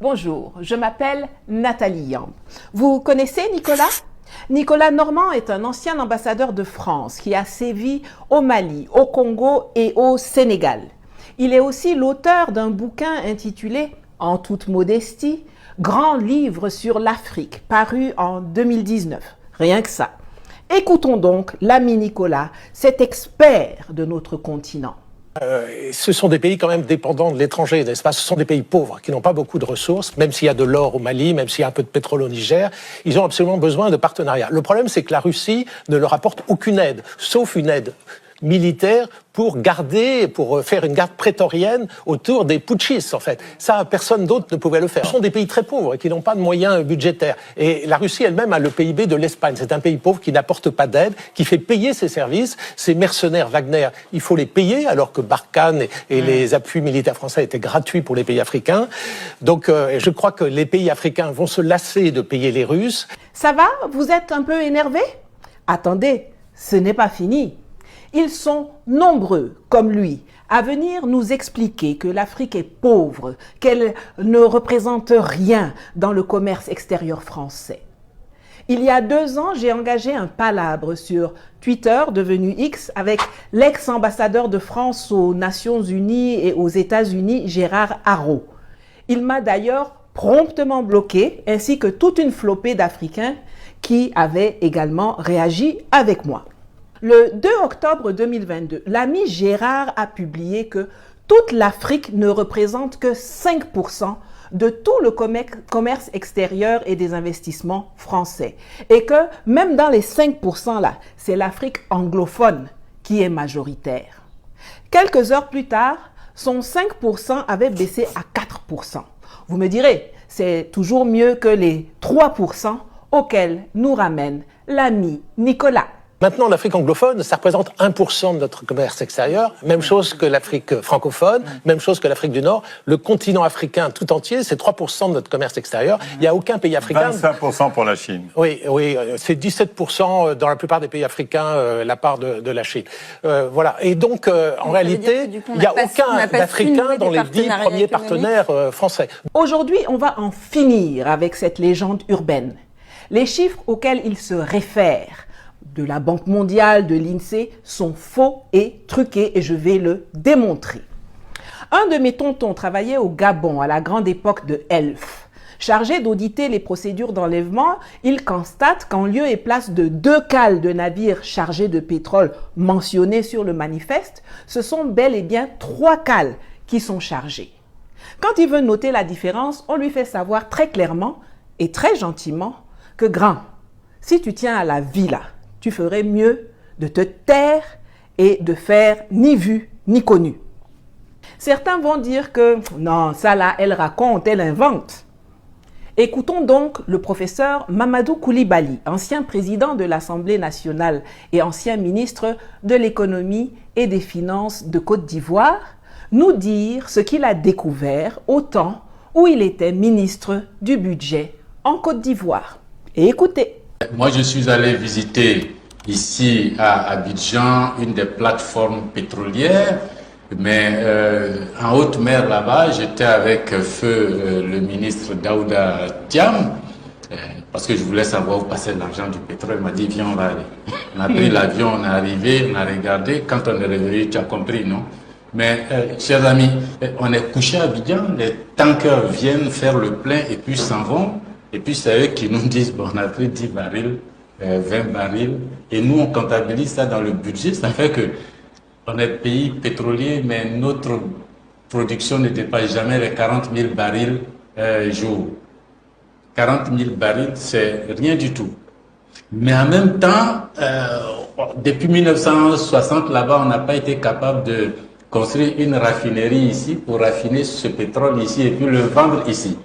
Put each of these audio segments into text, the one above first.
Bonjour, je m'appelle Nathalie Yamb. Vous connaissez Nicolas? Nicolas Normand est un ancien ambassadeur de France qui a sévi au Mali, au Congo et au Sénégal. Il est aussi l'auteur d'un bouquin intitulé, en toute modestie, Grand livre sur l'Afrique, paru en 2019. Rien que ça. Écoutons donc l'ami Nicolas, cet expert de notre continent. Ce sont des pays quand même dépendants de l'étranger, n'est-ce pas? Ce sont des pays pauvres qui n'ont pas beaucoup de ressources, même s'il y a de l'or au Mali, même s'il y a un peu de pétrole au Niger, ils ont absolument besoin de partenariats. Le problème, c'est que la Russie ne leur apporte aucune aide, sauf une aide militaire pour faire une garde prétorienne autour des putschistes, en fait. Ça, personne d'autre ne pouvait le faire. Ce sont des pays très pauvres et qui n'ont pas de moyens budgétaires. Et la Russie elle-même a le PIB de l'Espagne. C'est un pays pauvre qui n'apporte pas d'aide, qui fait payer ses services. Ces mercenaires Wagner, il faut les payer, alors que Barkhane et les appuis militaires français étaient gratuits pour les pays africains. Donc, je crois que les pays africains vont se lasser de payer les Russes. Ça va? Vous êtes un peu énervé? Attendez, ce n'est pas fini. Ils sont nombreux, comme lui, à venir nous expliquer que l'Afrique est pauvre, qu'elle ne représente rien dans le commerce extérieur français. Il y a 2 ans, j'ai engagé un palabre sur Twitter, devenu X, avec l'ex-ambassadeur de France aux Nations Unies et aux États-Unis, Gérard Haraud. Il m'a d'ailleurs promptement bloqué, ainsi que toute une flopée d'Africains qui avaient également réagi avec moi. Le 2 octobre 2022, l'ami Gérard a publié que toute l'Afrique ne représente que 5% de tout le commerce extérieur et des investissements français. Et que même dans les 5% là, c'est l'Afrique anglophone qui est majoritaire. Quelques heures plus tard, son 5% avait baissé à 4%. Vous me direz, c'est toujours mieux que les 3% auxquels nous ramène l'ami Nicolas. Maintenant, l'Afrique anglophone, ça représente 1% de notre commerce extérieur. Même chose que l'Afrique francophone, même chose que l'Afrique du Nord. Le continent africain tout entier, c'est 3% de notre commerce extérieur. Il n'y a aucun pays africain... 25% pour la Chine. Oui, c'est 17% dans la plupart des pays africains, la part de la Chine. Voilà. Et donc, en réalité, il n'y a aucun d'Africains dans les 10 premiers partenaires français. Aujourd'hui, on va en finir avec cette légende urbaine. Les chiffres auxquels il se réfère de la Banque mondiale, de l'INSEE, sont faux et truqués et je vais le démontrer. Un de mes tontons travaillait au Gabon à la grande époque de Elf. Chargé d'auditer les procédures d'enlèvement, il constate qu'en lieu et place de 2 cales de navires chargés de pétrole mentionnés sur le manifeste, ce sont bel et bien 3 cales qui sont chargées. Quand il veut noter la différence, on lui fait savoir très clairement et très gentiment que grand, si tu tiens à la vie là, tu ferais mieux de te taire et de faire ni vu ni connu. Certains vont dire que non, ça là, elle raconte, elle invente. Écoutons donc le professeur Mamadou Koulibaly, ancien président de l'Assemblée nationale et ancien ministre de l'économie et des finances de Côte d'Ivoire, nous dire ce qu'il a découvert au temps où il était ministre du budget en Côte d'Ivoire. Et écoutez. Moi, je suis allé visiter ici à Abidjan une des plateformes pétrolières, mais en haute mer là-bas, j'étais avec feu le ministre Daouda Thiam, parce que je voulais savoir où passait l'argent du pétrole. Il m'a dit, viens, on va aller. On a pris l'avion, on est arrivé, on a regardé. Quand on est revenu, tu as compris, non? Mais, chers amis, on est couché à Abidjan, les tankers viennent faire le plein et puis s'en vont. Et puis c'est eux qui nous disent, bon, on a pris 10 barils, 20 barils, et nous on comptabilise ça dans le budget. Ça fait que on est pays pétrolier, mais notre production ne dépasse jamais les 40 000 barils jour. 40 000 barils, c'est rien du tout. Mais en même temps, depuis 1960, là-bas, on n'a pas été capable de construire une raffinerie ici pour raffiner ce pétrole ici et puis le vendre ici.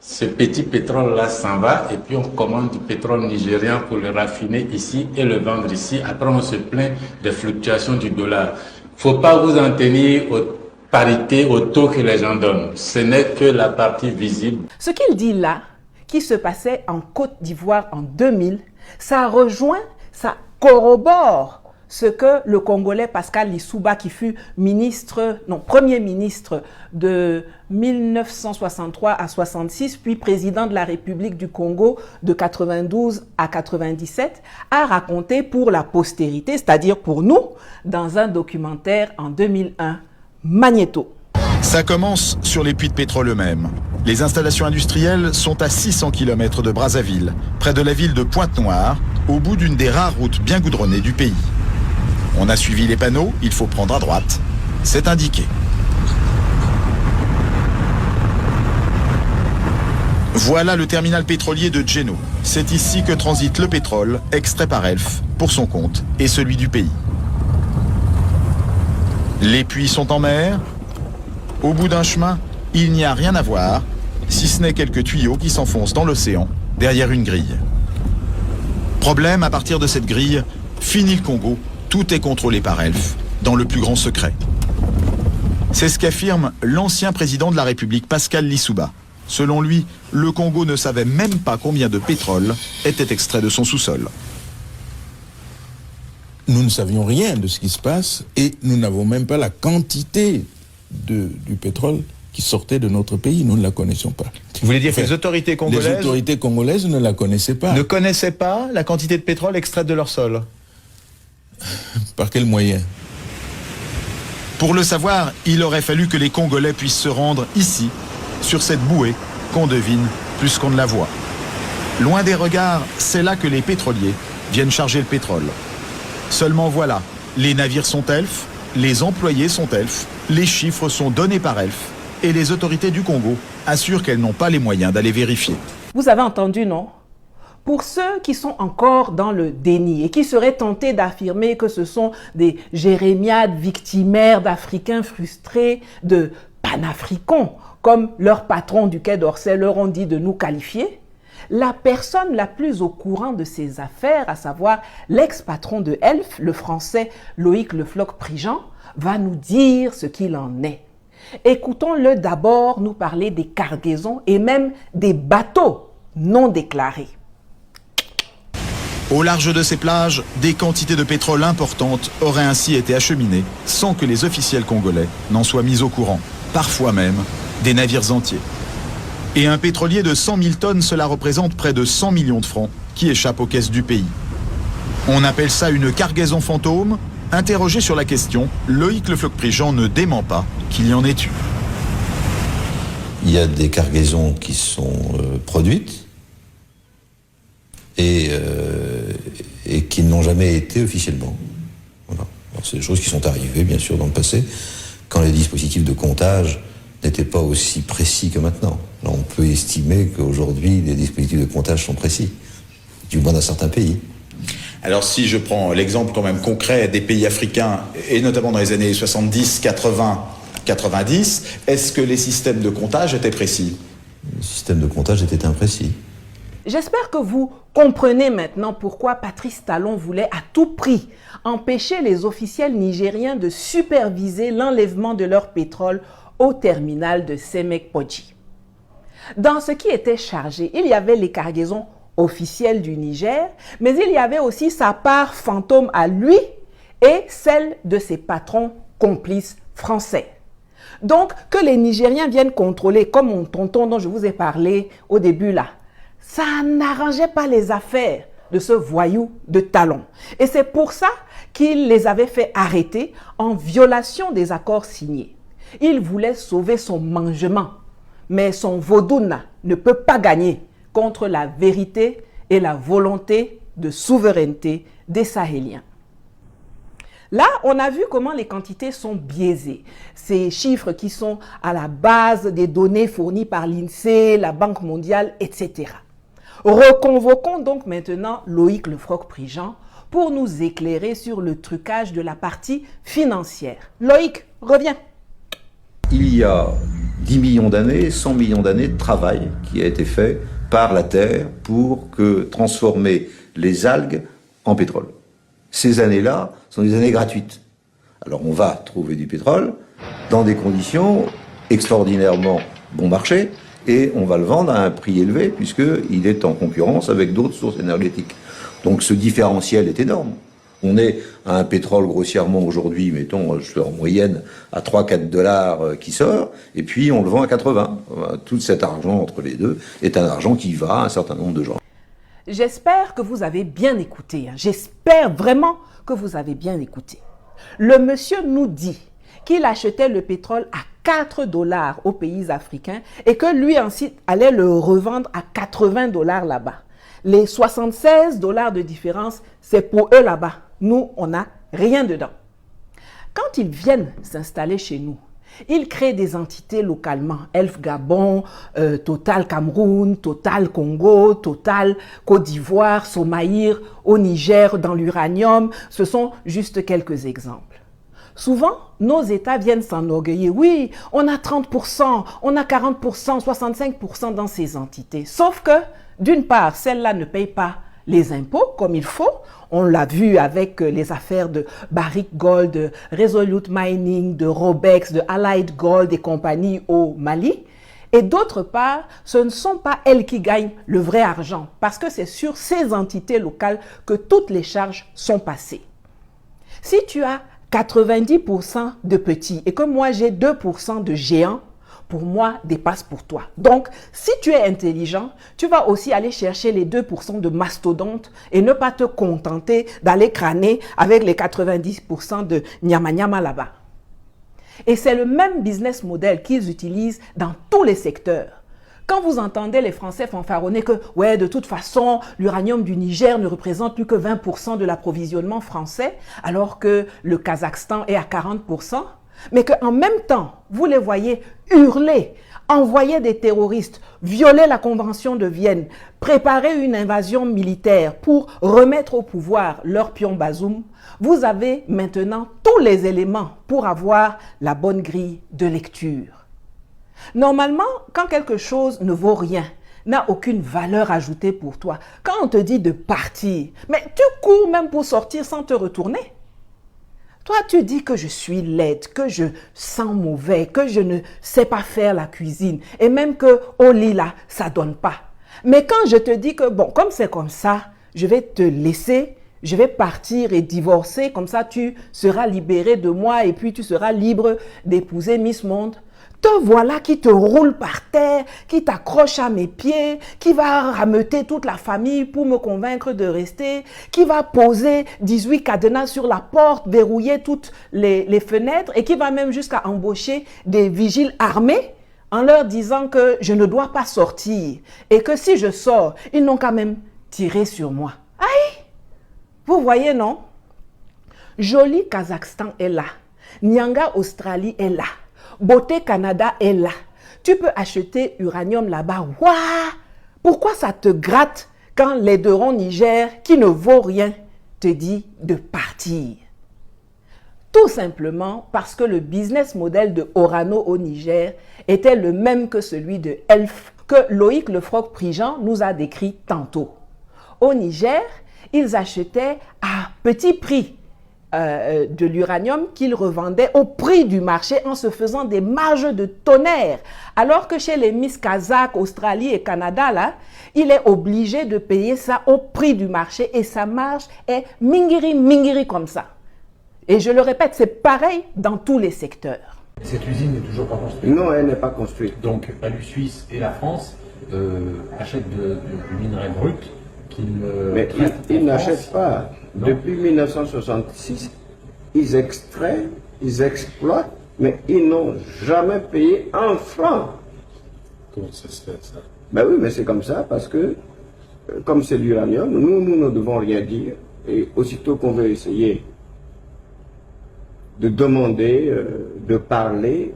Ce petit pétrole-là s'en va et puis on commande du pétrole nigérien pour le raffiner ici et le vendre ici. Après, on se plaint des fluctuations du dollar. Faut pas vous en tenir aux parités, au taux que les gens donnent. Ce n'est que la partie visible. Ce qu'il dit là, qui se passait en Côte d'Ivoire en 2000, ça rejoint, ça corrobore ce que le Congolais Pascal Lissouba, qui fut premier ministre de 1963 à 66, puis président de la République du Congo de 92 à 97, a raconté pour la postérité, c'est-à-dire pour nous, dans un documentaire en 2001, Magnéto. Ça commence sur les puits de pétrole eux-mêmes. Les installations industrielles sont à 600 km de Brazzaville, près de la ville de Pointe-Noire, au bout d'une des rares routes bien goudronnées du pays. On a suivi les panneaux, il faut prendre à droite. C'est indiqué. Voilà le terminal pétrolier de Djeno. C'est ici que transite le pétrole, extrait par Elf, pour son compte et celui du pays. Les puits sont en mer. Au bout d'un chemin, il n'y a rien à voir, si ce n'est quelques tuyaux qui s'enfoncent dans l'océan, derrière une grille. Problème, à partir de cette grille, fini le Congo, tout est contrôlé par Elf, dans le plus grand secret. C'est ce qu'affirme l'ancien président de la République, Pascal Lissouba. Selon lui, le Congo ne savait même pas combien de pétrole était extrait de son sous-sol. Nous ne savions rien de ce qui se passe et nous n'avons même pas la quantité du pétrole qui sortait de notre pays. Nous ne la connaissions pas. Vous voulez dire que les autorités congolaises ne la connaissaient pas. Ne connaissaient pas la quantité de pétrole extraite de leur sol? Par quel moyen? Pour le savoir, il aurait fallu que les Congolais puissent se rendre ici, sur cette bouée qu'on devine plus qu'on ne la voit. Loin des regards, c'est là que les pétroliers viennent charger le pétrole. Seulement voilà, les navires sont Elf, les employés sont Elf, les chiffres sont donnés par Elf et les autorités du Congo assurent qu'elles n'ont pas les moyens d'aller vérifier. Vous avez entendu, non? Pour ceux qui sont encore dans le déni et qui seraient tentés d'affirmer que ce sont des jérémiades victimaires d'Africains frustrés, de panafricains, comme leurs patrons du Quai d'Orsay leur ont dit de nous qualifier, la personne la plus au courant de ces affaires, à savoir l'ex-patron de Elf, le français Loïc Le Floch-Prigent, va nous dire ce qu'il en est. Écoutons-le d'abord nous parler des cargaisons et même des bateaux non déclarés. Au large de ces plages, des quantités de pétrole importantes auraient ainsi été acheminées sans que les officiels congolais n'en soient mis au courant. Parfois même des navires entiers. Et un pétrolier de 100 000 tonnes, cela représente près de 100 millions de francs qui échappent aux caisses du pays. On appelle ça une cargaison fantôme. Interrogé sur la question, Loïc Le Floch-Prigent ne dément pas qu'il y en ait eu. Il y a des cargaisons qui sont produites et qui n'ont jamais été officiellement. Voilà. C'est des choses qui sont arrivées, bien sûr, dans le passé, quand les dispositifs de comptage n'étaient pas aussi précis que maintenant. Alors, on peut estimer qu'aujourd'hui, les dispositifs de comptage sont précis, du moins dans certains pays. Alors si je prends l'exemple quand même concret des pays africains, et notamment dans les années 70, 80, 90, est-ce que les systèmes de comptage étaient précis? Le système de comptage était imprécis. J'espère que vous comprenez maintenant pourquoi Patrice Talon voulait à tout prix empêcher les officiels nigériens de superviser l'enlèvement de leur pétrole au terminal de Semek-Podji. Dans ce qui était chargé, il y avait les cargaisons officielles du Niger, mais il y avait aussi sa part fantôme à lui et celle de ses patrons complices français. Donc, que les Nigériens viennent contrôler, comme mon tonton dont je vous ai parlé au début là, ça n'arrangeait pas les affaires de ce voyou de Talon. Et c'est pour ça qu'il les avait fait arrêter en violation des accords signés. Il voulait sauver son mangement, mais son vaudouna ne peut pas gagner contre la vérité et la volonté de souveraineté des Sahéliens. Là, on a vu comment les quantités sont biaisées. Ces chiffres qui sont à la base des données fournies par l'INSEE, la Banque mondiale, etc. Reconvoquons donc maintenant Loïc Le Floch-Prigent pour nous éclairer sur le trucage de la partie financière. Loïc, reviens. Il y a 10 millions d'années, 100 millions d'années de travail qui a été fait par la Terre pour transformer les algues en pétrole. Ces années-là sont des années gratuites. Alors on va trouver du pétrole dans des conditions extraordinairement bon marché et on va le vendre à un prix élevé puisqu'il est en concurrence avec d'autres sources énergétiques. Donc ce différentiel est énorme. On est à un pétrole grossièrement aujourd'hui, mettons, en moyenne, à 3-4 dollars qui sort, et puis on le vend à 80. Tout cet argent entre les deux est un argent qui va à un certain nombre de gens. J'espère que vous avez bien écouté. J'espère vraiment que vous avez bien écouté. Le monsieur nous dit qu'il achetait le pétrole à 4 dollars aux pays africains et que lui ensuite allait le revendre à 80 dollars là-bas. Les 76 dollars de différence, c'est pour eux là-bas. Nous, on n'a rien dedans. Quand ils viennent s'installer chez nous, ils créent des entités localement. Elf Gabon, Total Cameroun, Total Congo, Total Côte d'Ivoire, Somaïr, au Niger, dans l'uranium. Ce sont juste quelques exemples. Souvent, nos États viennent s'enorgueillir. Oui, on a 30%, on a 40%, 65% dans ces entités. Sauf que, d'une part, celles-là ne payent pas les impôts comme il faut. On l'a vu avec les affaires de Barrick Gold, de Resolute Mining, de Robex, de Allied Gold et compagnie au Mali. Et d'autre part, ce ne sont pas elles qui gagnent le vrai argent parce que c'est sur ces entités locales que toutes les charges sont passées. Si tu as 90% de petits et que moi j'ai 2% de géants, pour moi, dépasse pour toi. Donc, si tu es intelligent, tu vas aussi aller chercher les 2% de mastodontes et ne pas te contenter d'aller crâner avec les 90% de nyama-nyama là-bas. Et c'est le même business model qu'ils utilisent dans tous les secteurs. Quand vous entendez les Français fanfaronner que, ouais, de toute façon, l'uranium du Niger ne représente plus que 20% de l'approvisionnement français, alors que le Kazakhstan est à 40%, mais qu'en même temps, vous les voyez hurler, envoyer des terroristes, violer la Convention de Vienne, préparer une invasion militaire pour remettre au pouvoir leur pion Bazoum, vous avez maintenant tous les éléments pour avoir la bonne grille de lecture. Normalement, quand quelque chose ne vaut rien, n'a aucune valeur ajoutée pour toi, quand on te dit de partir, mais tu cours même pour sortir sans te retourner. Toi, tu dis que je suis laide, que je sens mauvais, que je ne sais pas faire la cuisine et même que au lit là, ça donne pas. Mais quand je te dis que bon, comme c'est comme ça, je vais te laisser, je vais partir et divorcer, comme ça tu seras libéré de moi et puis tu seras libre d'épouser Miss Monde. Te voilà qui te roule par terre, qui t'accroche à mes pieds, qui va rameuter toute la famille pour me convaincre de rester, qui va poser 18 cadenas sur la porte, verrouiller toutes les fenêtres et qui va même jusqu'à embaucher des vigiles armés en leur disant que je ne dois pas sortir et que si je sors, ils n'ont qu'à même tirer sur moi. Aïe! Vous voyez, non? Joli Kazakhstan est là. Nyanga Australie est là. Beauté Canada est là. Tu peux acheter uranium là-bas. Waouh! Pourquoi ça te gratte quand l'aideron Niger, qui ne vaut rien, te dit de partir? Tout simplement parce que le business model de Orano au Niger était le même que celui de Elf, que Loïc Lefroc-Prigent nous a décrit tantôt. Au Niger, ils achetaient à petit prix de l'uranium qu'ils revendaient au prix du marché en se faisant des marges de tonnerre. Alors que chez les Miss Kazakh, Australie et Canada, là, il est obligé de payer ça au prix du marché et sa marge est mingiri comme ça. Et je le répète, c'est pareil dans tous les secteurs. Cette usine n'est toujours pas construite? Non, elle n'est pas construite. Donc la Suisse et la France achètent du minerai brut qu'ils mais ils n'achètent pas. Non. Depuis 1966, ils extraient, ils exploitent, mais ils n'ont jamais payé un franc. Comment ça se fait, ça? Ben oui, mais c'est comme ça, parce que, comme c'est l'uranium, nous ne devons rien dire. Et aussitôt qu'on veut essayer de demander, de parler,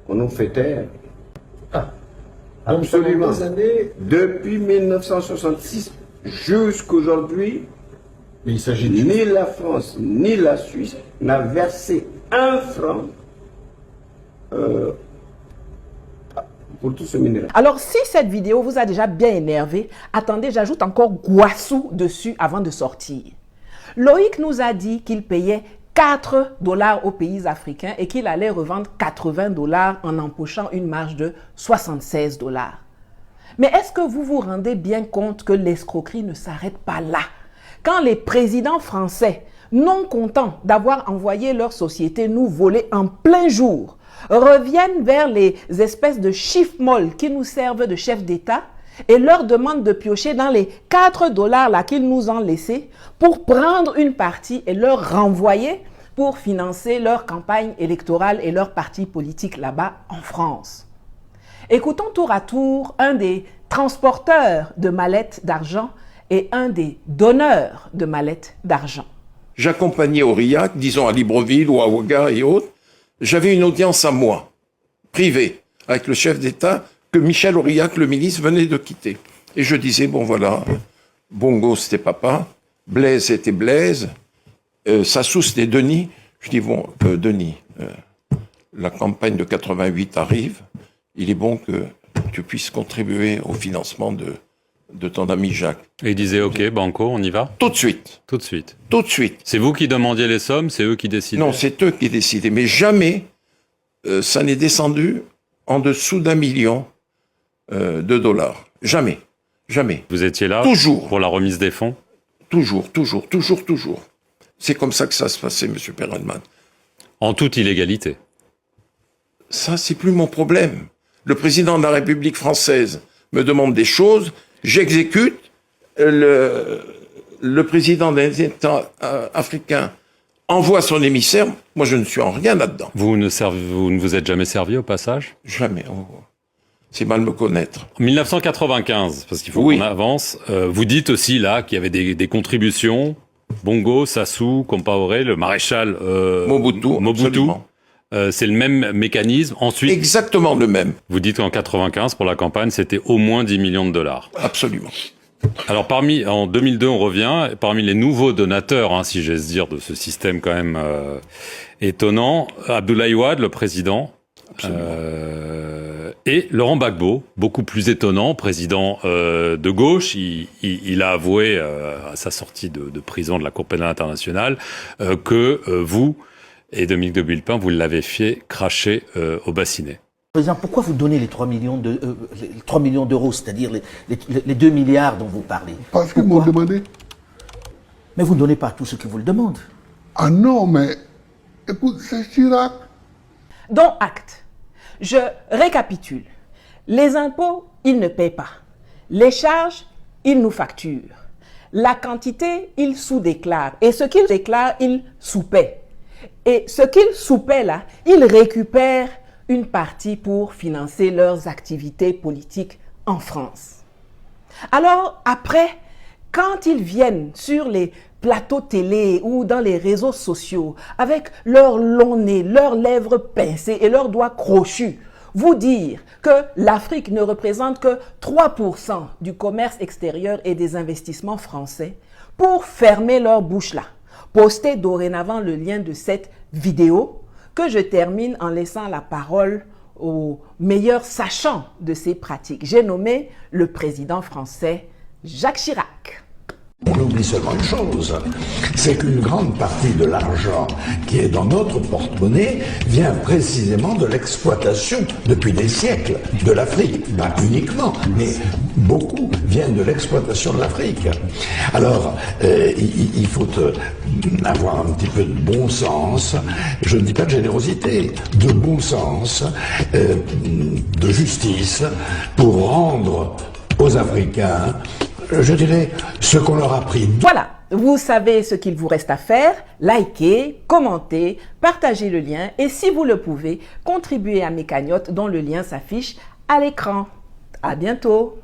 on nous fait taire. Ah. Absolument. Donc, années... Depuis 1966 jusqu'aujourd'hui, mais il s'agit ni la France ni la Suisse n'a versé un franc pour tout ce minerai. Alors, si cette vidéo vous a déjà bien énervé, attendez, j'ajoute encore Guassou dessus avant de sortir. Loïc nous a dit qu'il payait 4 dollars aux pays africains et qu'il allait revendre 80 dollars en empochant une marge de 76 dollars. Mais est-ce que vous vous rendez bien compte que l'escroquerie ne s'arrête pas là? quand les présidents français, non contents d'avoir envoyé leur société nous voler en plein jour, reviennent vers les espèces de chiffres molles qui nous servent de chefs d'État et leur demandent de piocher dans les 4 $ là qu'ils nous ont laissés pour prendre une partie et leur renvoyer pour financer leur campagne électorale et leur parti politique là-bas en France. Écoutons tour à tour un des transporteurs de mallettes d'argent et un des donneurs de mallettes d'argent. J'accompagnais Aurillac, disons à Libreville ou à Ouaga et autres. J'avais une audience à moi, privée, avec le chef d'État que Michel Aurillac, le ministre, venait de quitter. Et je disais, bon voilà, Bongo c'était papa, Blaise c'était Blaise, Sassou c'était Denis. Je dis, bon, Denis, la campagne de 88 arrive, il est bon que tu puisses contribuer au financement de ton ami Jacques. Et il disait, ok, Banco, on y va? Tout de suite. Tout de suite. Tout de suite. C'est vous qui demandiez les sommes, c'est eux qui décidaient? Non, c'est eux qui décidaient. Mais jamais ça n'est descendu en dessous d'1 million de dollars. Jamais. Jamais. Vous étiez là? Toujours. Pour la remise des fonds? Toujours. C'est comme ça que ça se passait, M. Perelman. En toute illégalité? Ça, c'est plus mon problème. Le président de la République française me demande des choses, j'exécute. Le président des États africains envoie son émissaire. Moi, je ne suis en rien là-dedans. Vous ne vous êtes jamais servi au passage? Jamais. C'est mal me connaître. En 1995, parce qu'il faut qu'on avance, vous dites aussi là qu'il y avait des contributions. Bongo, Sassou, Compaoré, le maréchal Mobutu. C'est le même mécanisme. Ensuite, exactement le même. Vous dites qu'en 95, pour la campagne, c'était au moins 10 millions de dollars. Absolument. Alors, en 2002, on revient, parmi les nouveaux donateurs, si j'ose dire, de ce système quand même étonnant, Abdoulaye Wade, le président, et Laurent Gbagbo, beaucoup plus étonnant, président de gauche. Il a avoué à sa sortie de prison de la Cour pénale internationale que vous et Dominique de Villepin, vous l'avez fait cracher au bassinet. Président, pourquoi vous donnez les 3 millions d'euros, c'est-à-dire les 2 milliards dont vous parlez? Parce qu'ils m'ont demandé. Mais vous ne donnez pas à tous ceux qui vous le demandent. Ah non, mais écoute, c'est Chirac. Dont acte. Je récapitule. Les impôts, ils ne paient pas. Les charges, ils nous facturent. La quantité, ils sous-déclarent. Et ce qu'ils déclarent, ils sous-paient. Et ce qu'ils sous-paient là, ils récupèrent une partie pour financer leurs activités politiques en France. Alors après, quand ils viennent sur les plateaux télé ou dans les réseaux sociaux avec leur long nez, leurs lèvres pincées et leurs doigts crochus, vous dire que l'Afrique ne représente que 3% du commerce extérieur et des investissements français, pour fermer leur bouche là, postez dorénavant le lien de cette vidéo que je termine en laissant la parole au meilleur sachant de ces pratiques. J'ai nommé le président français Jacques Chirac. On oublie seulement une chose, c'est qu'une grande partie de l'argent qui est dans notre porte-monnaie vient précisément de l'exploitation, depuis des siècles, de l'Afrique. Pas uniquement, mais beaucoup viennent de l'exploitation de l'Afrique. Alors, il faut avoir un petit peu de bon sens, je ne dis pas de générosité, de bon sens, de justice, pour rendre aux Africains, je dirais, ce qu'on leur a pris. Voilà, vous savez ce qu'il vous reste à faire. Likez, commentez, partagez le lien et si vous le pouvez, contribuez à mes cagnottes dont le lien s'affiche à l'écran. À bientôt.